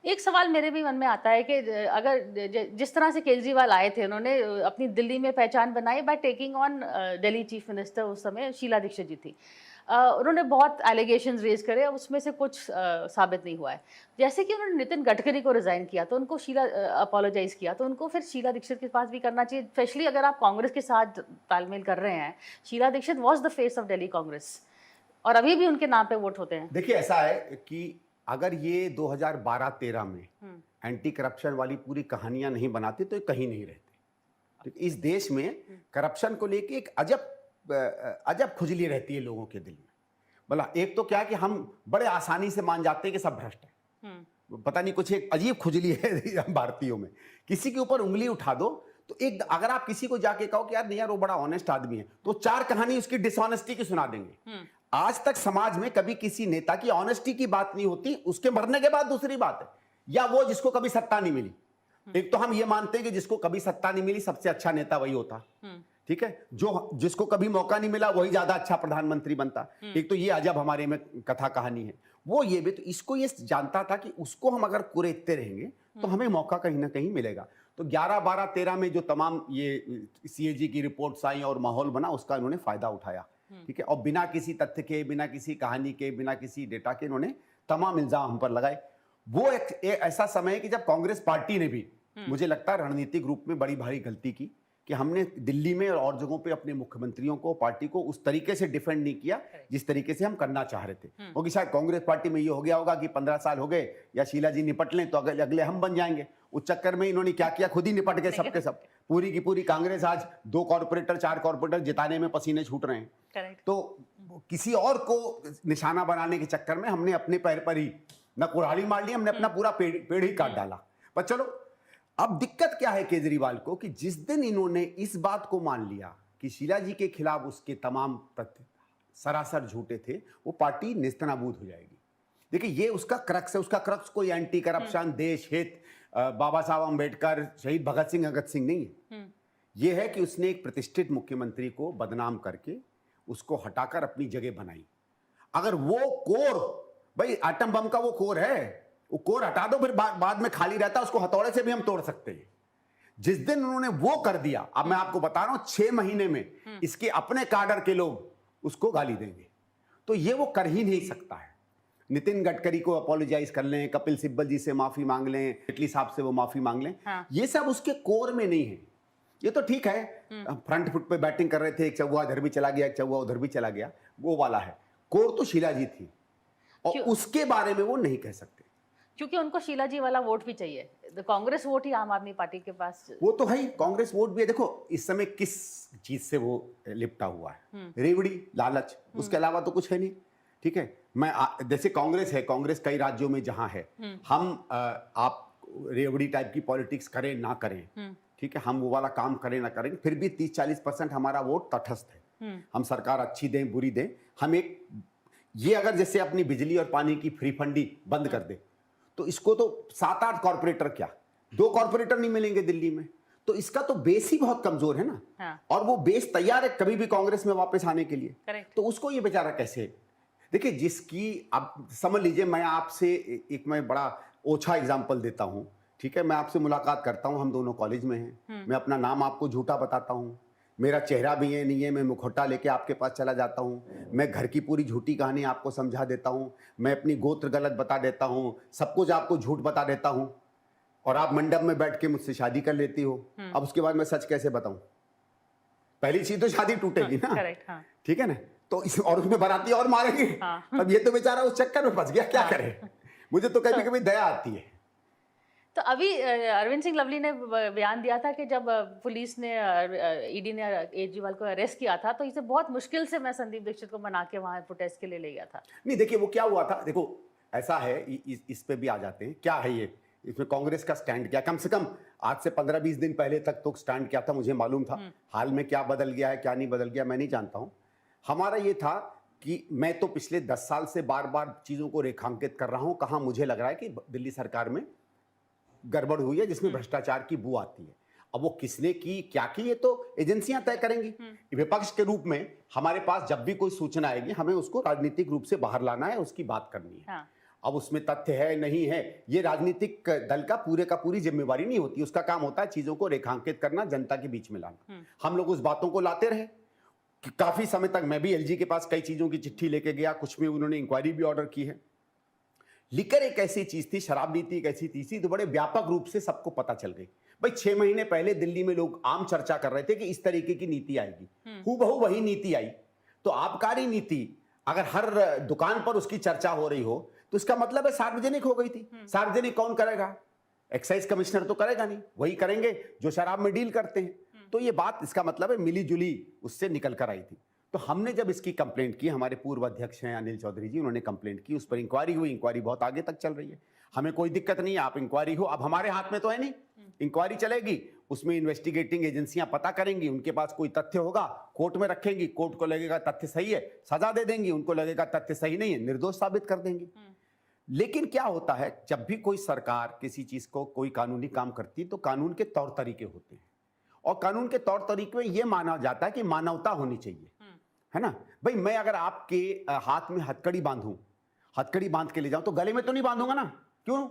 एक सवाल मेरे भी मन में आता है कि अगर जिस तरह से केजरीवाल आए थे, उन्होंने अपनी दिल्ली में पहचान बनाई by taking on Delhi chief minister, उस समय शीला दीक्षित जी थी। उन्होंने बहुत एलिगेशंस रेज करे, उसमें से कुछ साबित नहीं हुआ है। जैसे कि उन्होंने नितिन गडकरी को रिजाइन किया तो उनको शीला अपोलोजाइज किया, तो उनको फिर शीला दीक्षित के पास भी करना चाहिए, स्पेशली अगर आप कांग्रेस के साथ तालमेल कर रहे हैं। Sheila Dikshit was the face of Delhi Congress और अभी भी उनके नाम पे वोट होते हैं। देखिए, ऐसा है कि अगर ये 2012-13 में एंटी करप्शन वाली पूरी कहानियां नहीं बनाते तो ये कहीं नहीं रहते। तो इस देश में करप्शन को लेके एक अजब खुजली रहती है लोगों के दिल में। भला एक तो क्या कि हम बड़े आसानी से मान जाते हैं कि सब भ्रष्ट है, पता नहीं कुछ एक अजीब खुजली है हम भारतीयों में। किसी के ऊपर उंगली उठा दो तो एक, अगर आप किसी को जाके कहो कि यार नहीं यार वो बड़ा ऑनेस्ट आदमी है, तो 4 कहानी उसकी डिसऑनेस्टी की सुना देंगे। आज तक समाज में कभी किसी नेता की ऑनेस्टी की बात नहीं होती, उसके मरने के बाद दूसरी बात है, या वो जिसको कभी सत्ता नहीं मिली। एक तो हम ये मानते हैं कि जिसको कभी सत्ता नहीं मिली सबसे अच्छा नेता वही होता, ठीक है, जो जिसको कभी मौका नहीं मिला वही ज्यादा अच्छा प्रधानमंत्री बनता। एक तो ये अजब हमारे में कथा कहानी है। वो ये भी तो इसको ये जानता था कि उसको हम अगर कुरेदते रहेंगे तो हमें मौका कहीं ना कहीं मिलेगा। तो 11, 12, 13 में जो तमाम ये सीएजी की रिपोर्ट्स आई और माहौल बना, उसका इन्होंने फायदा उठाया, ठीक है, और बिना किसी तथ्य के, बिना किसी कहानी के, बिना किसी डेटा के इन्होंने तमाम इल्जाम हम पर लगाए। वो एक ऐसा समय है कि जब कांग्रेस पार्टी ने भी मुझे लगता है रणनीतिक रूप में बड़ी भारी गलती की कि हमने दिल्ली में और जगहों पे अपने मुख्यमंत्रियों को, पार्टी को उस तरीके से डिफेंड नहीं किया जिस तरीके से हम करना चाह रहे थे। क्योंकि शायद कांग्रेस पार्टी में ये हो गया होगा कि 15 साल हो गए या शीला जी निपट लें तो अगले हम बन जाएंगे। उस चक्कर में इन्होंने क्या किया, खुद ही निपट गए सबके सब। पूरी की पूरी कांग्रेस आज 2 कॉर्पोरेटर 4 कॉर्पोरेटर जिताने में पसीने छूट रहे हैं। तो किसी और को निशाना बनाने के चक्कर में हमने अपने पैर पर ही न कुल्हाड़ी मार ली, हमने अपना पूरा पेड़ ही काट डाला। पर चलो, अब दिक्कत क्या है केजरीवाल को कि जिस दिन इन्होंने इस बात को मान लिया कि शीला जी के खिलाफ उसके तमाम तथ्य सरासर झूठे थे, वो पार्टी नेस्तनाबूद हो जाएगी। देखिए, ये उसका क्रक्स है। उसका क्रक्स कोई एंटी करप्शन, देश हित, बाबा साहब अंबेडकर, शहीद भगत सिंह नहीं है। ये है कि उसने एक प्रतिष्ठित मुख्यमंत्री को बदनाम करके उसको हटाकर अपनी जगह बनाई। अगर वो कोर, भाई एटम बम का वो कोर है, वो कोर हटा दो, फिर बाद में खाली रहता, उसको हथौड़े से भी हम तोड़ सकते हैं। जिस दिन उन्होंने वो कर दिया, अब मैं आपको बता रहा हूं 6 महीने में इसके अपने काडर के लोग उसको गाली देंगे। तो ये वो कर ही नहीं सकता है। नितिन गडकरी को अपोलोजाइज कर लें, कपिल सिब्बल जी से माफी मांग लें, जेटली साहब से वो माफी मांग लें, ये सब उसके कोर में नहीं है। ये तो ठीक है, फ्रंट फुट पे बैटिंग कर रहे थे, एक चौवा इधर भी चला गया, एक चौवा उधर भी चला गया, वो वाला है। कोर तो शीला जी थी और उसके बारे में वो नहीं कह सकते, क्योंकि उनको शीला जी वाला वोट भी चाहिए। कांग्रेस वोट ही आम आदमी पार्टी के पास, वो तो है, कांग्रेस वोट भी है। देखो, इस समय किस चीज से वो लिपटा हुआ है, रेवड़ी, लालच, उसके अलावा तो कुछ है नहीं, ठीक है। मैं जैसे कांग्रेस है, कांग्रेस कई राज्यों में जहां है, हम आप रेवड़ी टाइप की पॉलिटिक्स करें ना करें, ठीक है, हम वो वाला काम करें ना करें, फिर भी 30-40% हमारा वोट तटस्थ है। हम सरकार अच्छी दें बुरी दें, हम एक ये अगर जैसे अपनी बिजली और पानी की फ्री फंडी बंद कर दे तो इसको तो 7-8 कॉर्पोरेटर, क्या 2 कॉर्पोरेटर नहीं मिलेंगे दिल्ली में। तो इसका तो बेस ही बहुत कमजोर है ना। हाँ। और वो बेस तैयार है कभी भी कांग्रेस में वापस आने के लिए। Correct. तो उसको ये बेचारा कैसे, देखिए, जिसकी आप समझ लीजिए, मैं आपसे एक मैं बड़ा ओछा एग्जाम्पल देता हूं, ठीक है, मैं आपसे मुलाकात करता हूं, हम दोनों कॉलेज में हैं, मैं अपना नाम आपको झूठा बताता हूं, मेरा चेहरा भी है नहीं है, मैं मुखौटा लेके आपके पास चला जाता हूं, मैं घर की पूरी झूठी कहानी आपको समझा देता हूं, मैं अपनी गोत्र गलत बता देता हूं, सब कुछ आपको झूठ बता देता हूं, और आप मंडप में बैठ के मुझसे शादी कर लेती हो। अब उसके बाद मैं सच कैसे बताऊं? पहली चीज तो शादी टूटेगी ना, ठीक है ना। तो और उसमें बाराती और मारेंगे। अब ये तो बेचारा उस चक्कर में फंस गया, क्या करे। मुझे तो कभी कभी दया आती है। तो अभी अरविंद सिंह लवली ने बयान दिया था कि जब पुलिस ने, ईडी ने केजरीवाल को अरेस्ट किया था तो इसे बहुत मुश्किल से मैं संदीप दीक्षित को मना के वहां प्रोटेस्ट के लिए ले गया था। नहीं, देखिए वो क्या हुआ था, देखो ऐसा है, इस पे भी आ जाते हैं। क्या है ये, इसमें कांग्रेस का स्टैंड क्या, कम से कम आज से 15-20 दिन पहले तक तो स्टैंड क्या था मुझे मालूम था। हाल में क्या बदल गया है, क्या नहीं बदल गया, मैं नहीं जानता हूं। हमारा ये था कि मैं तो पिछले 10 साल से बार बार चीजों को रेखांकित कर रहा हूं, कहां मुझे लग रहा है कि दिल्ली सरकार में गड़बड़ हुई है, जिसमें भ्रष्टाचार की बू आती है। अब वो किसने की, क्या की, ये तो एजेंसियां तय करेंगी। विपक्ष के रूप में हमारे पास जब भी कोई सूचना आएगी, हमें उसको राजनीतिक रूप से बाहर लाना है, उसकी बात करनी है। अब उसमें तथ्य है नहीं है, ये राजनीतिक दल का पूरी जिम्मेवारी नहीं होती। उसका काम होता है चीजों को रेखांकित करना, जनता के बीच में लाना। हम लोग उस बातों को लाते रहे कि काफी समय तक। मैं भी एलजी के पास कई चीजों की चिट्ठी लेके गया, कुछ में उन्होंने इंक्वायरी भी ऑर्डर की है। लिकर एक ऐसी चीज थी, शराब नीति एक ऐसी चीज थी तो बड़े व्यापक रूप से सबको पता चल गई। भाई 6 महीने पहले दिल्ली में लोग आम चर्चा कर रहे थे कि इस तरीके की नीति आएगी, हूबहू वही नीति आई। तो आबकारी नीति अगर हर दुकान पर उसकी चर्चा हो रही हो तो इसका मतलब है सार्वजनिक हो गई थी। सार्वजनिक कौन करेगा? एक्साइज कमिश्नर तो करेगा नहीं, वही करेंगे जो शराब में डील करते हैं। तो ये बात, इसका मतलब है मिली जुली उससे निकल कर आई थी। तो हमने जब इसकी कंप्लेंट की, हमारे पूर्व अध्यक्ष हैं अनिल चौधरी जी, उन्होंने कंप्लेंट की, उस पर इंक्वायरी हुई। इंक्वायरी बहुत आगे तक चल रही है, हमें कोई दिक्कत नहीं है, आप इंक्वायरी हो। अब हमारे हाथ में तो है नहीं, इंक्वायरी चलेगी, उसमें इन्वेस्टिगेटिंग एजेंसियां पता करेंगी, उनके पास कोई तथ्य होगा कोर्ट में रखेंगी, कोर्ट को लगेगा तथ्य सही है सजा दे देंगी, उनको लगेगा तथ्य सही नहीं है निर्दोष साबित कर देंगी। लेकिन क्या होता है, जब भी कोई सरकार किसी चीज को, कोई कानूनी काम करती है तो कानून के तौर तरीके होते हैं, और कानून के तौर तरीके में यह माना जाता है कि मानवता होनी चाहिए, है ना। भाई मैं अगर आपके हाथ में हथकड़ी बांधूं, हथकड़ी बांध के ले जाऊं तो गले में तो नहीं बांधूंगा ना। क्यों?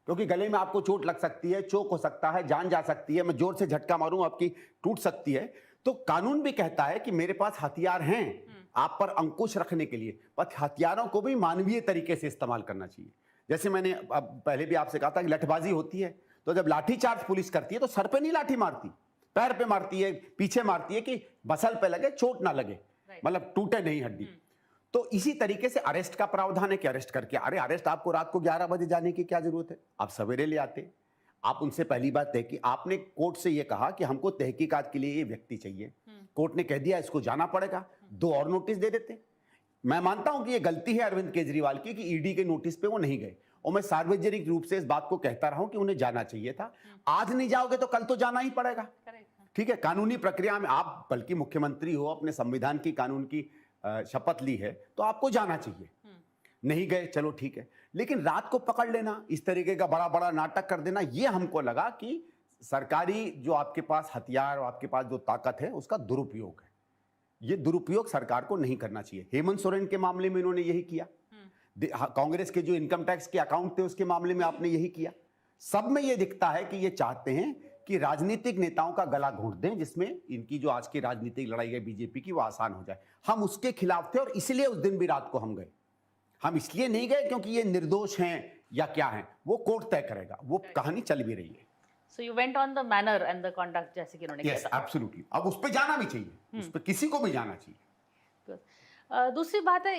क्योंकि गले में आपको चोट लग सकती है, चोक हो सकता है, जान जा सकती है, मैं जोर से झटका मारूं आपकी टूट सकती है। तो कानून भी कहता है कि मेरे पास हथियार हैं आप पर अंकुश रखने के लिए, पर हथियारों को भी मानवीय तरीके से इस्तेमाल करना चाहिए। जैसे मैंने अब पहले भी आपसे कहा था कि लठबाजी होती है, तो जब लाठीचार्ज पुलिस करती है तो सर पे नहीं लाठी मारती, पैर पे मारती है, पीछे मारती है कि बसल पे लगे, चोट ना लगे, मतलब टूटे नहीं हड्डी। तो इसी तरीके से अरेस्ट का प्रावधान है कि अरेस्ट करके, अरे अरेस्ट आपको रात को 11 बजे जाने की क्या जरूरत है, आप सवेरे ले आते। आप उनसे पहली बात तय की, आपने कोर्ट से ये कहा कि हमको तहकीकात के लिए ये व्यक्ति चाहिए, कोर्ट ने कह दिया इसको जाना पड़ेगा, 2 और नोटिस दे देते। मैं मानता हूं कि ये गलती है अरविंद केजरीवाल की कि ईडी के नोटिस पे वो नहीं गए, और मैं सार्वजनिक रूप से इस बात को कहता रहा हूं कि उन्हें जाना चाहिए था। आज नहीं जाओगे तो कल तो जाना ही पड़ेगा, ठीक है। कानूनी प्रक्रिया में आप बल्कि मुख्यमंत्री हो, अपने संविधान की कानून की शपथ ली है तो आपको जाना चाहिए। नहीं गए चलो ठीक है, लेकिन रात को पकड़ लेना, इस तरीके का बड़ा बड़ा नाटक कर देना, ये हमको लगा कि सरकारी जो आपके पास हथियार और आपके पास जो ताकत है उसका दुरुपयोग है। ये दुरुपयोग सरकार को नहीं करना चाहिए। हेमंत सोरेन के मामले में इन्होंने यही किया, कांग्रेस के जो इनकम टैक्स के अकाउंट थे उसके मामले में आपने यही किया। सब में ये दिखता है कि ये चाहते हैं कि राजनीतिक नेताओं का गला घोंट दें, जिसमें इनकी जो आज की राजनीतिक लड़ाई है बीजेपी की वो आसान हो जाए। हम उसके खिलाफ थे और इसलिए उस दिन भी रात को हम गए। हम इसलिए नहीं गए क्योंकि ये निर्दोष हैं या क्या हैं, वो कोर्ट तय करेगा, वो कहानी चल भी रही है। So you went on the manner and the conduct, जैसे कि उन्होंने कहा। Yes, absolutely। अब उस पे जाना भी चाहिए, उस पे किसी को भी जाना चाहिए। दूसरी बात है,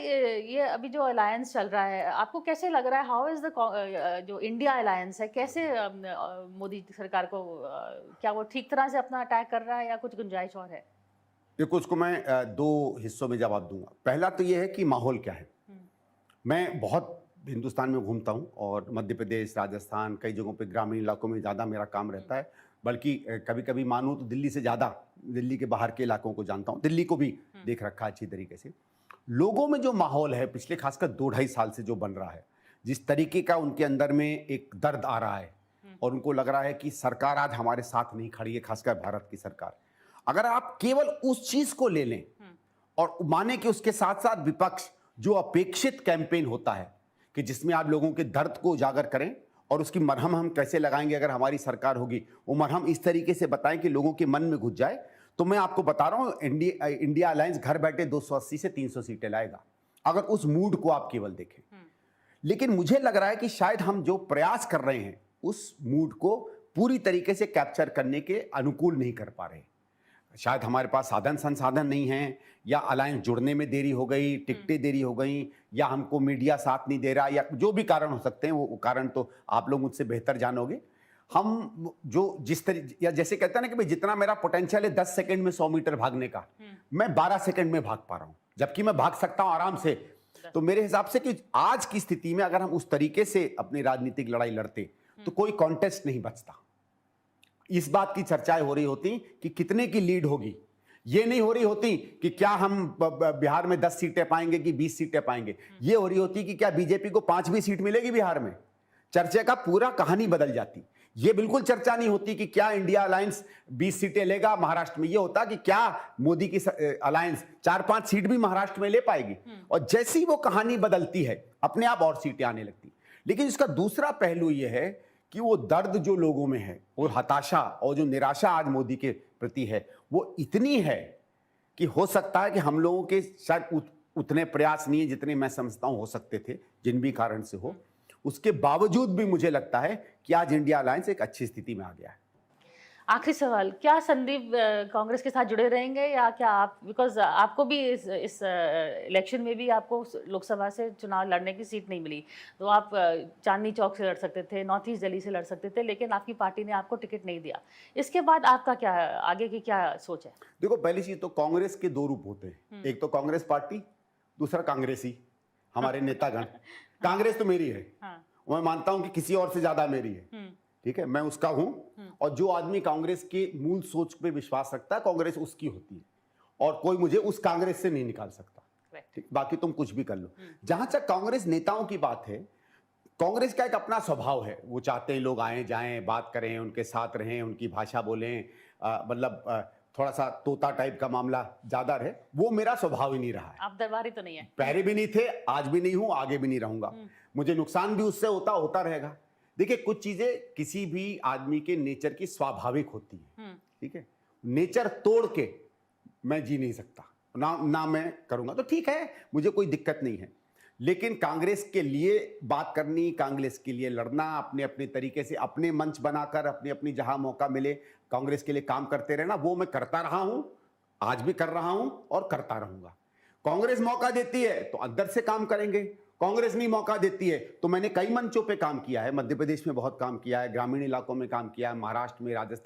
ये अभी जो अलायंस चल रहा है, आपको कैसे लग रहा है, हाउ इज द जो इंडिया अलायंस है, कैसे मोदी सरकार को क्या वो ठीक तरह से अपना अटैक कर रहा है या कुछ गुंजाइश और है? देखो, उसको मैं 2 हिस्सों में जवाब दूंगा। पहला तो ये है कि माहौल क्या है। मैं बहुत हिंदुस्तान में घूमता हूँ और मध्य प्रदेश, राजस्थान, कई जगहों पे ग्रामीण इलाकों में ज़्यादा मेरा काम रहता है, बल्कि कभी कभी मानूं तो दिल्ली से ज़्यादा दिल्ली के बाहर के इलाकों को जानता हूँ, दिल्ली को भी देख रखा है अच्छी तरीके से। लोगों में जो माहौल है पिछले खासकर 2-2.5 साल से जो बन रहा है, जिस तरीके का उनके अंदर में एक दर्द आ रहा है और उनको लग रहा है कि सरकार आज हमारे साथ नहीं खड़ी है, खासकर भारत की सरकार। अगर आप केवल उस चीज़ को ले लें और माने कि उसके साथ साथ विपक्ष जो अपेक्षित कैंपेन होता है कि जिसमें आप लोगों के दर्द को उजागर करें और उसकी मरहम हम कैसे लगाएंगे अगर हमारी सरकार होगी, वो मरहम इस तरीके से बताएं कि लोगों के मन में घुस जाए, तो मैं आपको बता रहा हूं इंडिया अलायंस घर बैठे 280 से 300 सीटें लाएगा, अगर उस मूड को आप केवल देखें। लेकिन मुझे लग रहा है कि शायद हम जो प्रयास कर रहे हैं उस मूड को पूरी तरीके से कैप्चर करने के अनुकूल नहीं कर पा रहे। शायद हमारे पास साधन संसाधन नहीं है, या अलायंस जुड़ने में देरी हो गई, टिकटें देरी हो गई, या हमको मीडिया साथ नहीं दे रहा, या जो भी कारण हो सकते हैं, वो कारण तो आप लोग मुझसे बेहतर जानोगे। हम जो जिस तरीके, या जैसे कहते हैं ना कि भाई जितना मेरा पोटेंशियल है 10 सेकंड में 100 मीटर भागने का, मैं 12 सेकंड में भाग पा रहा हूं, जबकि मैं भाग सकता हूं आराम से। तो मेरे हिसाब से कि आज की स्थिति में अगर हम उस तरीके से अपनी राजनीतिक लड़ाई लड़ते तो कोई कॉन्टेस्ट नहीं बचता। इस बात की चर्चाएं हो रही होती कि कितने की लीड होगी, ये नहीं हो रही होती कि क्या हम बिहार में 10 सीटें पाएंगे कि 20 सीटें पाएंगे, ये हो रही होती कि क्या बीजेपी को 5 भी सीट मिलेगी बिहार में। चर्चा का पूरा कहानी बदल जाती। ये बिल्कुल चर्चा नहीं होती कि क्या इंडिया अलायंस 20 सीटें लेगा महाराष्ट्र में। ये होता कि क्या मोदी की अलायंस 4-5 सीट भी महाराष्ट्र में ले पाएगी। और जैसी वो कहानी बदलती है अपने आप और सीटें आने लगती। लेकिन इसका दूसरा पहलू ये है कि वो दर्द जो लोगों में है और हताशा और जो निराशा आज मोदी के प्रति है वो इतनी है कि हो सकता है कि हम लोगों के शायद उतने प्रयास नहीं है जितने मैं समझता हूं हो सकते थे, जिन भी कारण से हो। उसके बावजूद भी मुझे लगता है कि आज इंडिया अलायंस एक अच्छी स्थिति में आ गया है। आखिरी सवाल, क्या संदीप कांग्रेस के साथ जुड़े रहेंगे या क्या आप, बिकॉज आपको भी इस इलेक्शन में भी आपको लोकसभा से चुनाव लड़ने की सीट नहीं मिली, तो आप चांदनी चौक से लड़ सकते थे, नॉर्थ ईस्ट दिल्ली से लड़ सकते थे, लेकिन आपकी पार्टी ने आपको टिकट नहीं दिया। इसके बाद आपका क्या आगे की क्या सोच है? देखो, पहली चीज तो कांग्रेस के दो रूप होते हैं, एक तो कांग्रेस पार्टी, दूसरा कांग्रेसी हमारे नेतागण। कांग्रेस तो मेरी है, मैं मानता हूं कि किसी और से ज्यादा मेरी है, ठीक है, मैं उसका हूं। और जो आदमी कांग्रेस के मूल सोच पे विश्वास रखता है, कांग्रेस उसकी होती है और कोई मुझे उस कांग्रेस से नहीं निकाल सकता। ठीक, बाकी तुम कुछ भी कर लो। जहां तक कांग्रेस नेताओं की बात है, कांग्रेस का एक अपना स्वभाव है, वो चाहते हैं लोग आए जाएं, बात करें, उनके साथ रहें, उनकी भाषा बोलें, मतलब थोड़ा सा तोता टाइप का मामला ज्यादा रहे। वो मेरा स्वभाव ही नहीं रहा है। आप दरबारी तो नहीं है? पहले भी नहीं थे, आज भी नहीं हूं, आगे भी नहीं रहूंगा। मुझे नुकसान भी उससे होता रहेगा। देखिए, कुछ चीजें किसी भी आदमी के नेचर की स्वाभाविक होती है, ठीक है, नेचर तोड़ के मैं जी नहीं सकता, ना मैं करूंगा, तो ठीक है, मुझे कोई दिक्कत नहीं है। लेकिन कांग्रेस के लिए बात करनी, कांग्रेस के लिए लड़ना, अपने अपने तरीके से अपने मंच बनाकर अपनी अपनी जहां मौका मिले कांग्रेस के लिए काम करते रहना, वो मैं करता रहा हूं, आज भी कर रहा हूं और करता रहूंगा। कांग्रेस मौका देती है तो अंदर से काम करेंगे, कांग्रेस नहीं मौका देती है तो मैंने कई मंचों पे काम किया है, मध्य प्रदेश में बहुत काम किया है, ग्रामीण इलाकों में काम किया है, महाराष्ट्र में, राजस्थान